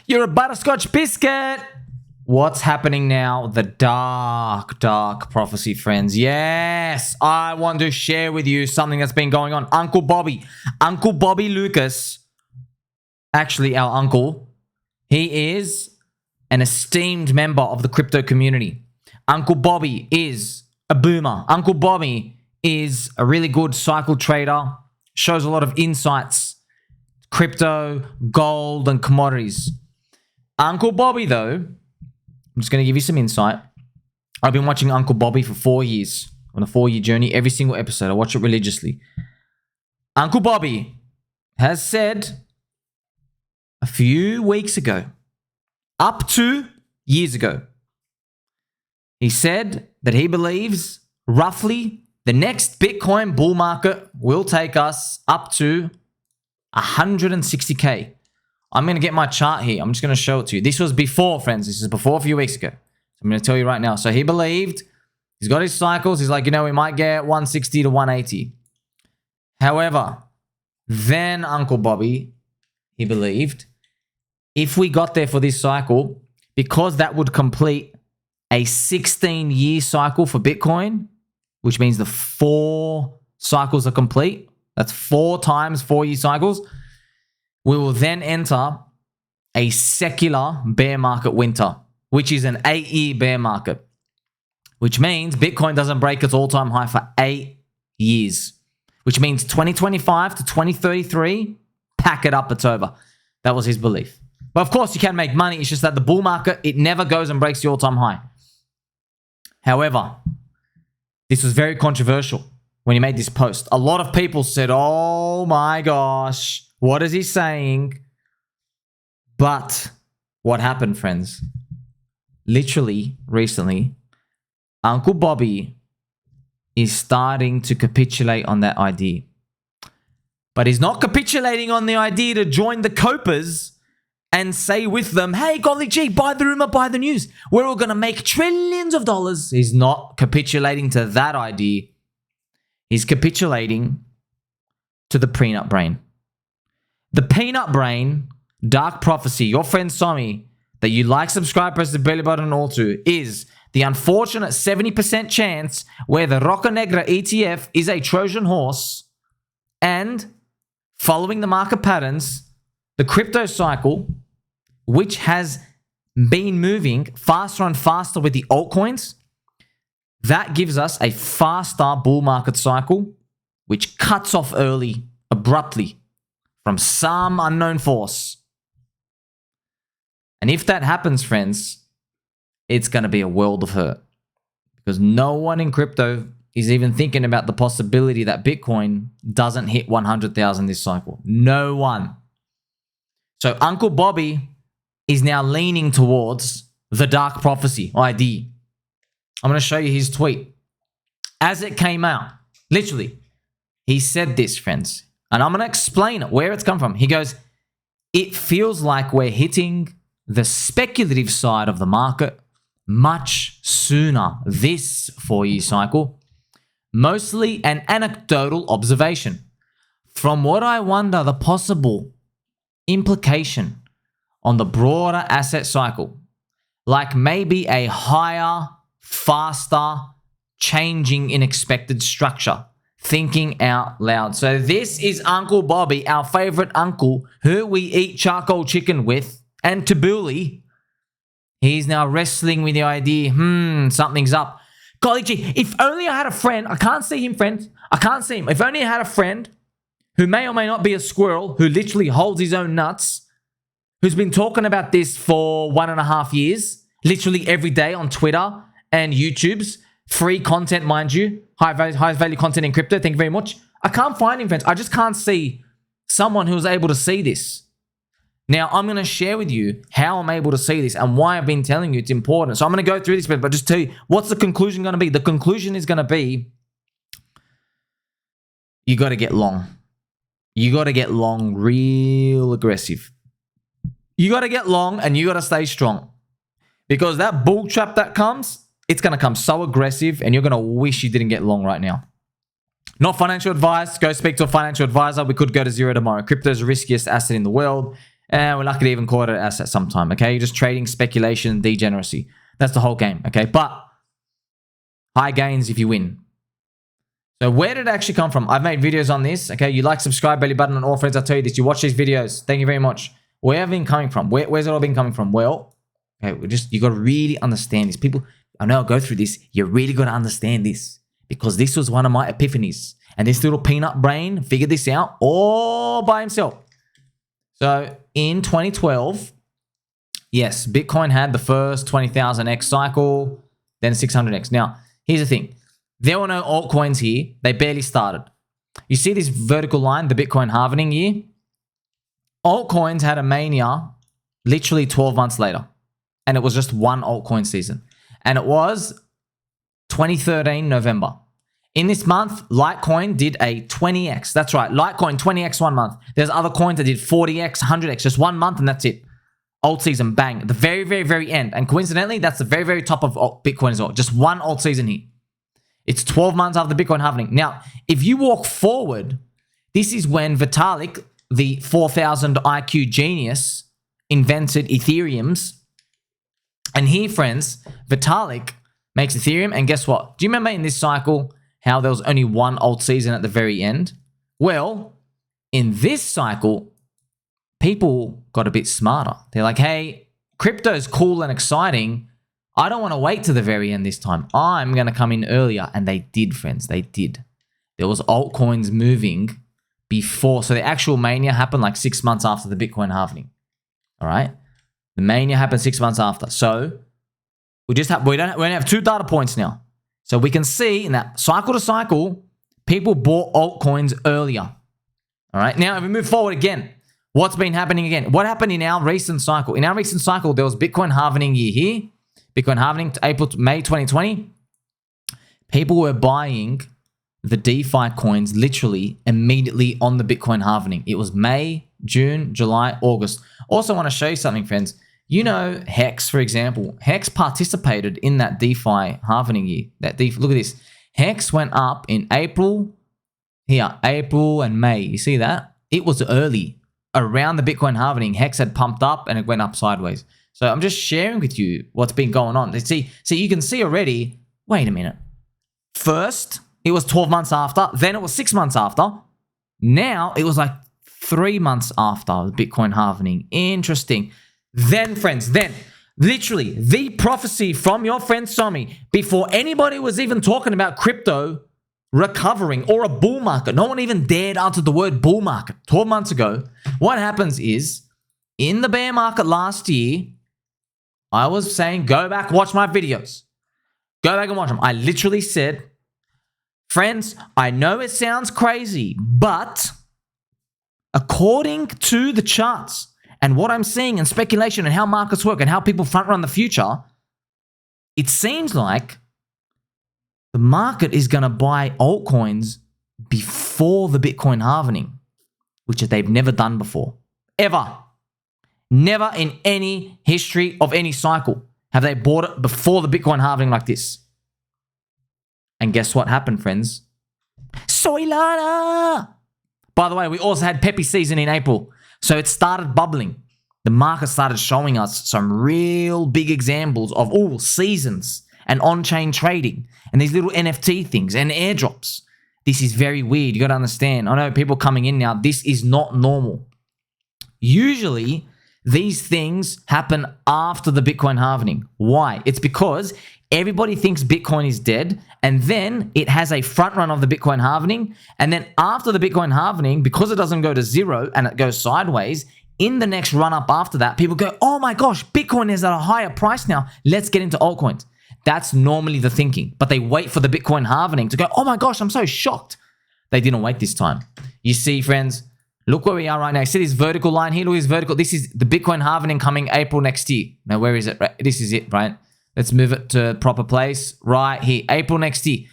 You're a butterscotch biscuit. What's happening now? The dark prophecy, friends. Yes, I want to share with you something that's been going on. Uncle Bobby Loukas, actually our uncle, he is an esteemed member of the crypto community. Uncle Bobby is a boomer. Uncle Bobby is a really good cycle trader, shows a lot of insights, crypto, gold, and commodities. Uncle Bobby, though, I'm just going to give you some insight. I've been watching Uncle Bobby for 4 years, on a 4-year journey, every single episode. I watch it religiously. Uncle Bobby has said a few weeks ago, up to years ago, he said that he believes roughly the next Bitcoin bull market will take us up to 160K. I'm going to get my chart here. I'm just going to show it to you. This was before, friends. This is before a few weeks ago. I'm going to tell you right now. So he believed, he's got his cycles. He's like, you know, we might get 160 to 180. However, then Uncle Bobby, he believed, if we got there for this cycle, because that would complete a 16-year cycle for Bitcoin, which means the 4 cycles are complete. That's 4 times 4-year cycles. We will then enter a secular bear market winter, which is an 8-year bear market, which means Bitcoin doesn't break its all-time high for 8 years, which means 2025 to 2033, pack it up, it's over. That was his belief. But of course, you can make money. It's just that the bull market, it never goes and breaks the all-time high. However, this was very controversial when he made this post. A lot of people said, oh my gosh, what is he saying? But what happened, friends? Literally, recently, Uncle Bobby is starting to capitulate on that idea. But he's not capitulating on the idea to join the copers and say with them, hey, golly gee, buy the rumor, buy the news. We're all going to make trillions of dollars. He's not capitulating to that idea. He's capitulating to the peanut brain. The peanut brain, dark prophecy, your friend Sommi, that you like, subscribe, press the belly button and all to, is the unfortunate 70% chance where the Roca Negra ETF is a Trojan horse, and following the market patterns, the crypto cycle, which has been moving faster and faster with the altcoins, that gives us a faster bull market cycle, which cuts off early, abruptly, from some unknown force. And if that happens, friends, it's going to be a world of hurt, because no one in crypto is even thinking about the possibility that Bitcoin doesn't hit 100,000 this cycle. No one. So Uncle Bobby is now leaning towards the dark prophecy idea. I'm going to show you his tweet. As it came out, literally, he said this, friends. And I'm going to explain it, where it's come from. He goes, it feels like we're hitting the speculative side of the market much sooner this 4-year cycle. Mostly an anecdotal observation. From what I wonder the possible implication on the broader asset cycle, like maybe a higher, faster, changing in expected structure. Thinking out loud. So this is Uncle Bobby, our favorite uncle, who we eat charcoal chicken with, and tabbouleh. He's now wrestling with the idea, something's up. Golly gee, if only I had a friend, I can't see him, friend. I can't see him. If only I had a friend who may or may not be a squirrel, who literally holds his own nuts, who's been talking about this for 1.5 years, literally every day on Twitter and YouTube's free content, mind you, high value content in crypto. Thank you very much. I can't find him, friends. I just can't see someone who's able to see this. Now, I'm going to share with you how I'm able to see this and why I've been telling you it's important. So I'm going to go through this, but just tell you, what's the conclusion going to be? The conclusion is going to be, you got to get long. You got to get long real aggressive. You got to get long and you got to stay strong. Because that bull trap that comes, it's going to come so aggressive and you're going to wish you didn't get long right now. Not financial advice. Go speak to a financial advisor. We could go to zero tomorrow. Crypto is the riskiest asset in the world. we're lucky to even call it an asset sometime, okay? You're just trading speculation, degeneracy. That's the whole game, okay? But high gains if you win. So where did it actually come from? I've made videos on this, okay? You like, subscribe, belly button, and all friends, I tell you this. You watch these videos. Thank you very much. Where have it been coming from? Where's it all been coming from? Well, okay, you got to really understand this. People, I know I'll go through this. You really got to understand this because this was one of my epiphanies. And this little peanut brain figured this out all by himself. So in 2012, yes, Bitcoin had the first 20,000x cycle, then 600x. Now, here's the thing. There were no altcoins here. They barely started. You see this vertical line, the Bitcoin halving year? Altcoins had a mania literally 12 months later. And it was just one altcoin season. And it was 2013 November. In this month, Litecoin did a 20x. That's right, Litecoin 20x 1 month. There's other coins that did 40x, 100x, just 1 month, and that's it. Alt season, bang. At the very, very, very end. And coincidentally, that's the very, very top of Bitcoin as well. Just one alt season here. It's 12 months after the Bitcoin halving. Now, if you walk forward, this is when Vitalik, the 4,000 IQ genius, invented Ethereums. And here, friends, Vitalik makes Ethereum. And guess what? Do you remember in this cycle how there was only one alt season at the very end? Well, in this cycle, people got a bit smarter. They're like, hey, crypto's cool and exciting. I don't want to wait to the very end this time. I'm going to come in earlier. And they did, friends. They did. There was altcoins moving before. So the actual mania happened like 6 months after the Bitcoin halving. All right. The mania happened 6 months after. So we only have 2 data points now. So we can see in that cycle to cycle, people bought altcoins earlier. All right. Now, if we move forward again, what's been happening again? What happened in our recent cycle? In our recent cycle, there was Bitcoin halving year here. Bitcoin halving to May 2020. People were buying the DeFi coins literally immediately on the Bitcoin halving. It was May, June, July, August. Also want to show you something, friends. You know, Hex, for example. Hex participated in that DeFi halving year. Look at this. Hex went up in April. Here, April and May. You see that? It was early. Around the Bitcoin halving, Hex had pumped up and it went up sideways. So I'm just sharing with you what's been going on. See, you can see already, wait a minute. First, it was 12 months after. Then it was 6 months after. Now, it was like 3 months after the Bitcoin halving. Interesting. Then, friends, literally, the prophecy from your friend Sommi, before anybody was even talking about crypto recovering or a bull market, no one even dared utter the word bull market 12 months ago. What happens is, in the bear market last year, I was saying, go back, watch my videos. Go back and watch them. I literally said, friends, I know it sounds crazy, but according to the charts, and what I'm seeing in speculation and how markets work and how people front run the future, it seems like the market is going to buy altcoins before the Bitcoin halving, which they've never done before. Ever. Never in any history of any cycle have they bought it before the Bitcoin halving like this. And guess what happened, friends? Soilana! By the way, we also had Peppy season in April. So it started bubbling. The market started showing us some real big examples of all seasons and on-chain trading and these little NFT things and airdrops. This is very weird. You got to understand. I know people coming in now. This is not normal. Usually, these things happen after the Bitcoin halving. Why? It's because everybody thinks Bitcoin is dead, and then it has a front run of the Bitcoin halving, and then after the Bitcoin halving, because it doesn't go to zero and it goes sideways, in the next run up after that, people go, oh my gosh, Bitcoin is at a higher price now. Let's get into altcoins. That's normally the thinking, but they wait for the Bitcoin halving to go, oh my gosh, I'm so shocked. They didn't wait this time. You see, friends, look where we are right now. You see this vertical line here? Look at this vertical. This is the Bitcoin halving coming April next year. Now, where is it? Right? This is it, right? Let's move it to a proper place right here. April next year.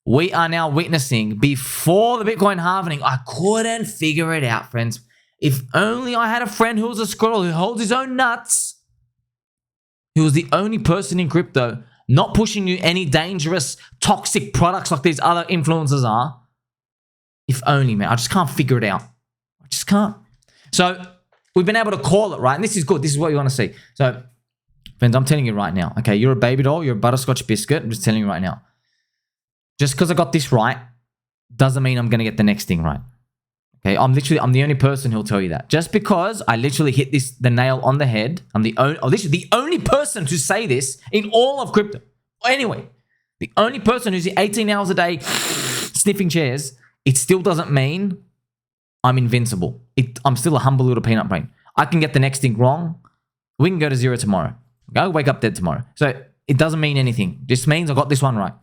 We are now witnessing before the Bitcoin halving. I couldn't figure it out, friends. If only I had a friend who was a squirrel who holds his own nuts. He was the only person in crypto not pushing you any dangerous, toxic products like these other influencers are. If only, man. I just can't figure it out. I just can't. So We've been able to call it, right? And this is good. This is what you want to see. So, friends, I'm telling you right now, okay, you're a baby doll, you're a butterscotch biscuit. I'm just telling you right now. Just because I got this right doesn't mean I'm going to get the next thing right. Okay, I'm the only person who'll tell you that. Just because I literally hit the nail on the head, I'm literally the only person to say this in all of crypto. Anyway, the only person who's 18 hours a day sniffing chairs, it still doesn't mean I'm invincible. I'm still a humble little peanut brain. I can get the next thing wrong. We can go to zero tomorrow. I'll wake up dead tomorrow. So it doesn't mean anything. It just means I got this one right.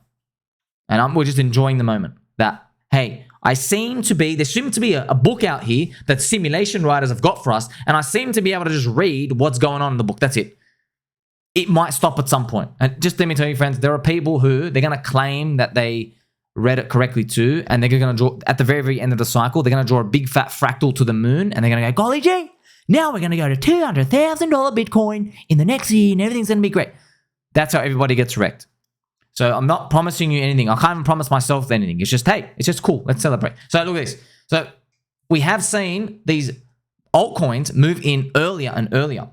And we're just enjoying the moment that, hey, there seems to be a book out here that simulation writers have got for us, and I seem to be able to just read what's going on in the book. That's it. It might stop at some point. And just let me tell you, friends, there are people who they're going to claim that they read it correctly too, and they're going to draw, at the very, very end of the cycle, they're going to draw a big fat fractal to the moon, and they're going to go, golly gee, now we're going to go to $200,000 Bitcoin in the next year, and everything's going to be great. That's how everybody gets wrecked. So I'm not promising you anything. I can't even promise myself anything. It's just, hey, it's just cool. Let's celebrate. So look at this. So we have seen these altcoins move in earlier and earlier.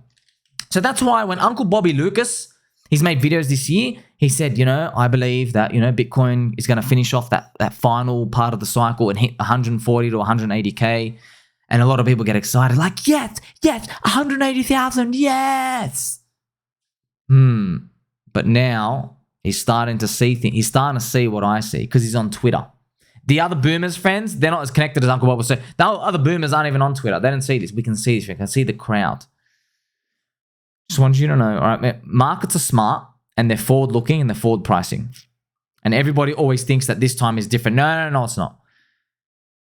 So that's why when Uncle Bobby Loukas, he's made videos this year, he said, I believe that, Bitcoin is going to finish off that final part of the cycle and hit 140 to 180K. And a lot of people get excited, like, yes, 180,000, yes. But now he's starting to see things. He's starting to see what I see because he's on Twitter. The other boomers, friends, they're not as connected as Uncle Bob was saying. The other boomers aren't even on Twitter. They don't see this. We can see this. We can see the crowd. Just want you to know, all right, markets are smart and they're forward-looking and they're forward pricing. And everybody always thinks that this time is different. No, it's not.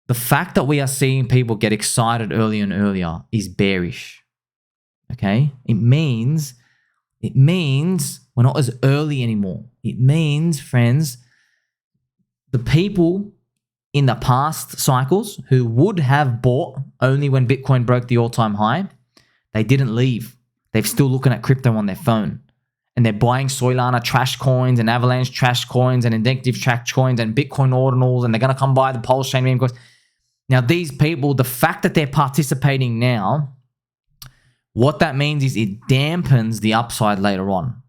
The fact that we are seeing people get excited earlier and earlier is bearish. Okay? It means we're not as early anymore. It means, friends, the people in the past cycles who would have bought only when Bitcoin broke the all-time high, they didn't leave. They're still looking at crypto on their phone. And they're buying Solana trash coins and Avalanche trash coins and Indective trash coins and Bitcoin ordinals, and they're going to come buy the Pulse Chain meme coins. Now, these people, the fact that they're participating now, what that means is it dampens the upside later on.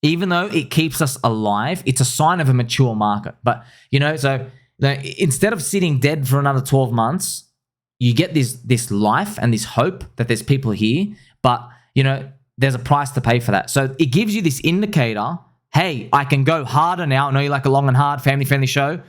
Even though it keeps us alive, it's a sign of a mature market. But, instead of sitting dead for another 12 months, you get this life and this hope that there's people here, but, there's a price to pay for that. So it gives you this indicator, hey, I can go harder now. I know you like a long and hard family-friendly show.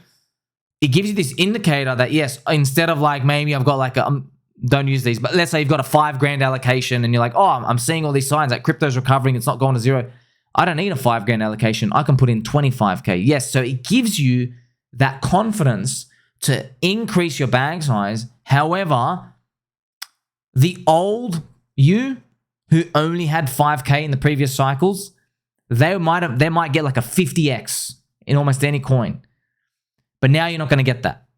It gives you this indicator that, yes, instead of like maybe I've got like don't use these, but let's say you've got a $5,000 allocation and you're like, oh, I'm seeing all these signs that crypto's recovering. It's not going to zero. I don't need a $5,000 allocation. I can put in 25K. Yes, so it gives you that confidence to increase your bag size. However, the old you who only had 5K in the previous cycles, they might get like a 50x in almost any coin. But now you're not going to get that.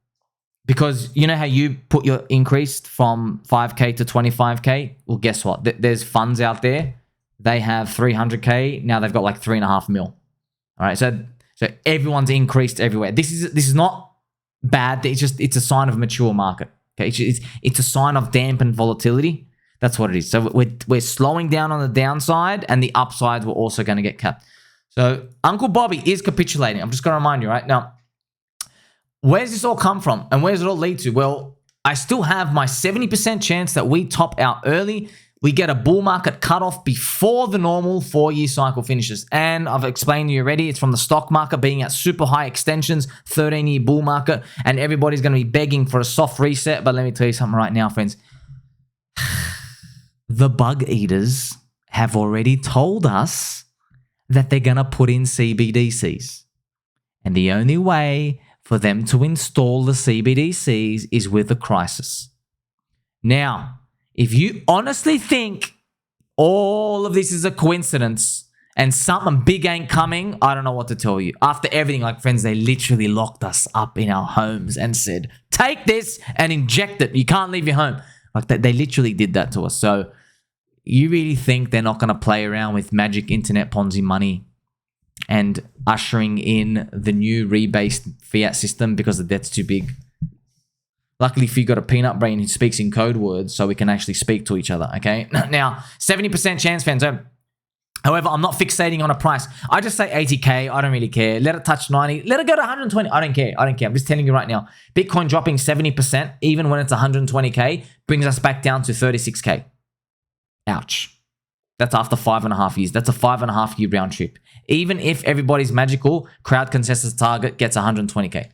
Because you know how you put your increase from 5K to 25K? Well, guess what? There's funds out there. They have 300K. Now they've got like 3.5 mil. All right. So everyone's increased everywhere. This is not bad. It's a sign of a mature market. Okay. It's a sign of dampened volatility. That's what it is. So we're slowing down on the downside, and the upsides we're also going to get capped. So Uncle Bobby is capitulating. I'm just going to remind you right now. Where does this all come from, and where does it all lead to? Well, I still have my 70% chance that we top out early. We get a bull market cutoff before the normal 4-year cycle finishes. And I've explained to you already, it's from the stock market being at super high extensions, 13-year bull market, and everybody's going to be begging for a soft reset. But let me tell you something right now, friends. The bug eaters have already told us that they're going to put in CBDCs. And the only way for them to install the CBDCs is with a crisis. Now, if you honestly think all of this is a coincidence and something big ain't coming, I don't know what to tell you. After everything, like friends, they literally locked us up in our homes and said, take this and inject it. You can't leave your home. Like they literally did that to us. So you really think they're not going to play around with magic internet Ponzi money and ushering in the new rebased fiat system because the debt's too big? Luckily for you, got a peanut brain who speaks in code words so we can actually speak to each other, okay? Now, 70% chance, fans. However, I'm not fixating on a price. I just say 80K. I don't really care. Let it touch 90. Let it go to 120. I don't care. I don't care. I'm just telling you right now. Bitcoin dropping 70%, even when it's 120K, brings us back down to 36K. Ouch. That's after 5.5 years. That's a 5.5 year round trip. Even if everybody's magical crowd consensus target gets 120K.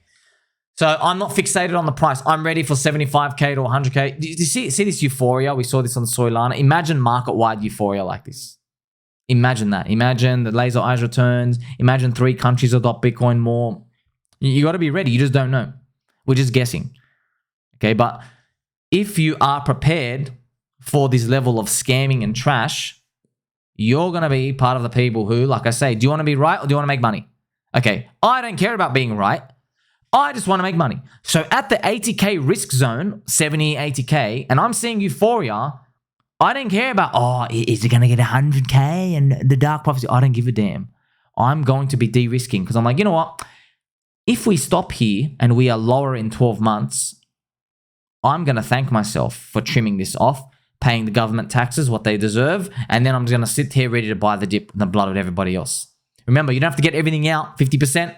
So I'm not fixated on the price. I'm ready for 75K to 100K. Do you see this euphoria? We saw this on Solana. Imagine market-wide euphoria like this. Imagine that. Imagine the laser eyes returns. Imagine 3 countries adopt Bitcoin more. You got to be ready. You just don't know. We're just guessing. Okay, but if you are prepared for this level of scamming and trash, you're going to be part of the people who, like I say, do you want to be right or do you want to make money? Okay, I don't care about being right. I just want to make money. So at the 80K risk zone, 70, 80K, and I'm seeing euphoria, I don't care about, oh, is it going to get 100K and the dark prophecy? I don't give a damn. I'm going to be de-risking because I'm like, you know what? If we stop here and we are lower in 12 months, I'm going to thank myself for trimming this off, paying the government taxes, what they deserve, and then I'm just going to sit here ready to buy the dip in the blood of everybody else. Remember, you don't have to get everything out, 50%.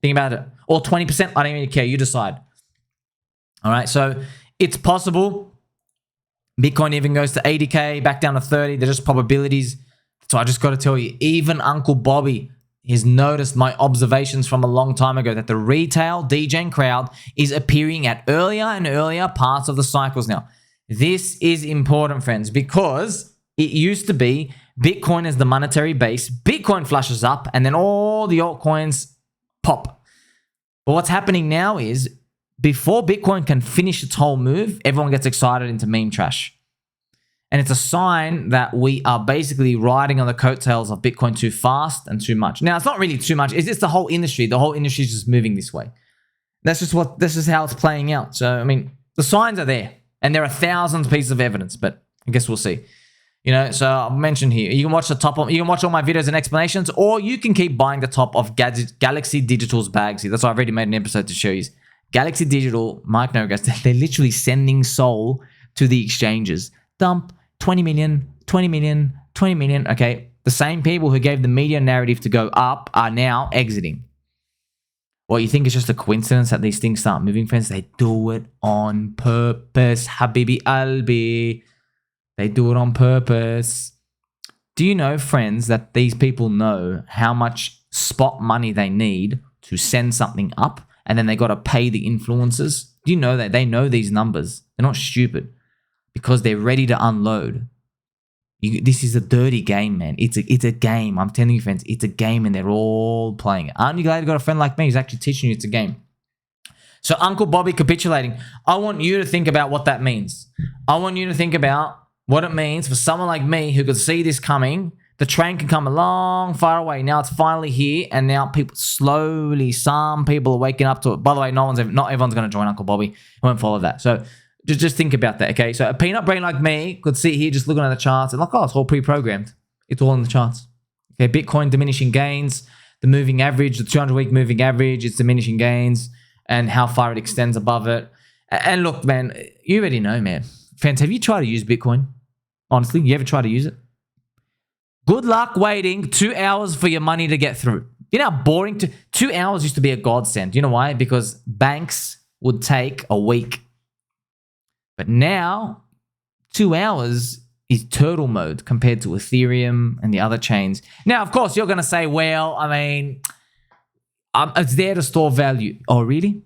Think about it. Or 20%, I don't really care. You decide. All right, so it's possible. Bitcoin even goes to 80K, back down to 30. They're just probabilities. So I just got to tell you, even Uncle Bobby has noticed my observations from a long time ago that the retail DGen crowd is appearing at earlier and earlier parts of the cycles now. This is important, friends, because it used to be Bitcoin as the monetary base. Bitcoin flushes up and then all the altcoins pop. But what's happening now is before Bitcoin can finish its whole move, everyone gets excited into meme trash. And it's a sign that we are basically riding on the coattails of Bitcoin too fast and too much. Now, it's not really too much. It's just the whole industry. The whole industry is just moving this way. This is how it's playing out. So, I mean, the signs are there. And there are thousands of pieces of evidence, but I guess we'll see. You know, so I've mentioned here, you can watch you can watch all my videos and explanations, or you can keep buying the top of Galaxy Digital's bags here. That's why I've already made an episode to show you. Galaxy Digital, Mike Nogas, they're literally sending SOL to the exchanges. Dump 20 million, 20 million, 20 million. Okay, the same people who gave the media narrative to go up are now exiting. What, you think it's just a coincidence that these things start moving, friends? They do it on purpose, Habibi Albi. They do it on purpose. Do you know, friends, that these people know how much spot money they need to send something up, and then they got to pay the influencers? Do you know that? They know these numbers. They're not stupid because they're ready to unload. This is a dirty game, man. It's a game. I'm telling you, friends, it's a game and they're all playing it. Aren't you glad you got a friend like me who's actually teaching you it's a game? So Uncle Bobby capitulating. I want you to think about what that means. I want you to think about what it means for someone like me who could see this coming. The train can come a long, far away. Now it's finally here, and now people slowly, some people are waking up to it. By the way, not everyone's going to join Uncle Bobby. I won't follow that. So just think about that, okay? So a peanut brain like me could sit here just looking at the charts and like, oh, it's all pre-programmed. It's all in the charts. Okay, Bitcoin diminishing gains, the moving average, the 200-week moving average, it's diminishing gains, and how far it extends above it. And look, man, you already know, man. Friends, have you tried to use Bitcoin? Honestly, you ever try to use it? Good luck waiting 2 hours for your money to get through. You know how boring 2 hours used to be a godsend. You know why? Because banks would take a week. But now, 2 hours is turtle mode compared to Ethereum and the other chains. Now, of course, you're going to say, well, I mean, it's there to store value. Oh, really?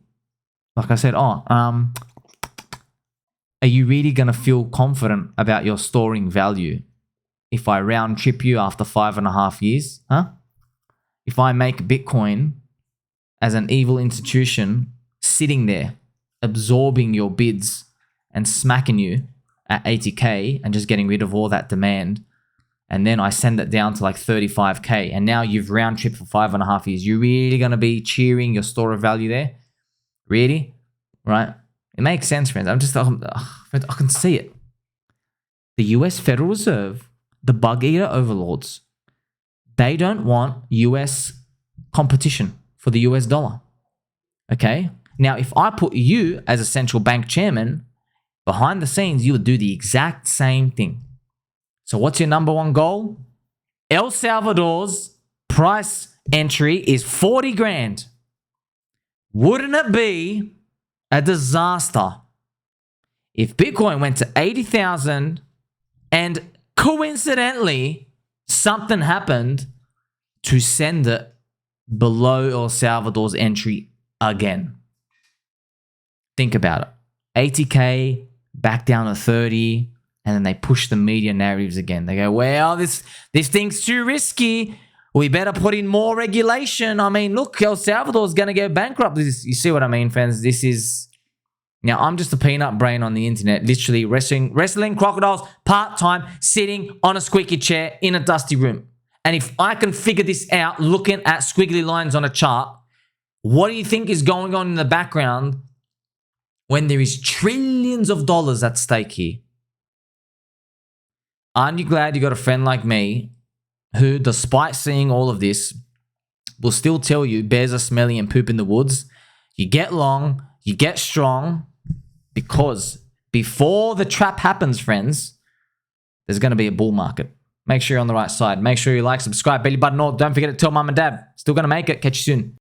Like I said, are you really going to feel confident about your storing value if I round trip you after 5.5 years? Huh? If I make Bitcoin as an evil institution sitting there, absorbing your bids and smacking you at 80K and just getting rid of all that demand, and then I send it down to like 35K, and now you've round tripped for 5.5 years, you really going to be cheering your store of value there? Really? Right? It makes sense, friends. I can see it. The US Federal Reserve, the bug eater overlords, they don't want US competition for the US dollar. Okay? Now, if I put you as a central bank chairman, behind the scenes, you would do the exact same thing. So what's your number one goal? El Salvador's price entry is 40 grand. Wouldn't it be a disaster if Bitcoin went to 80,000 and coincidentally something happened to send it below El Salvador's entry again? Think about it. 80K, back down to 30, and then they push the media narratives again. They go, well, this thing's too risky. We better put in more regulation. I mean, look, El Salvador's going to go bankrupt. You see what I mean, friends? This is... Now, I'm just a peanut brain on the internet, literally wrestling crocodiles part-time, sitting on a squeaky chair in a dusty room. And if I can figure this out looking at squiggly lines on a chart, what do you think is going on in the background when there is trillions of dollars at stake here? Aren't you glad you got a friend like me who, despite seeing all of this, will still tell you bears are smelly and poop in the woods? You get long, you get strong, because before the trap happens, friends, there's going to be a bull market. Make sure you're on the right side. Make sure you like, subscribe, belly button, all. Don't forget to tell mom and dad. Still going to make it. Catch you soon.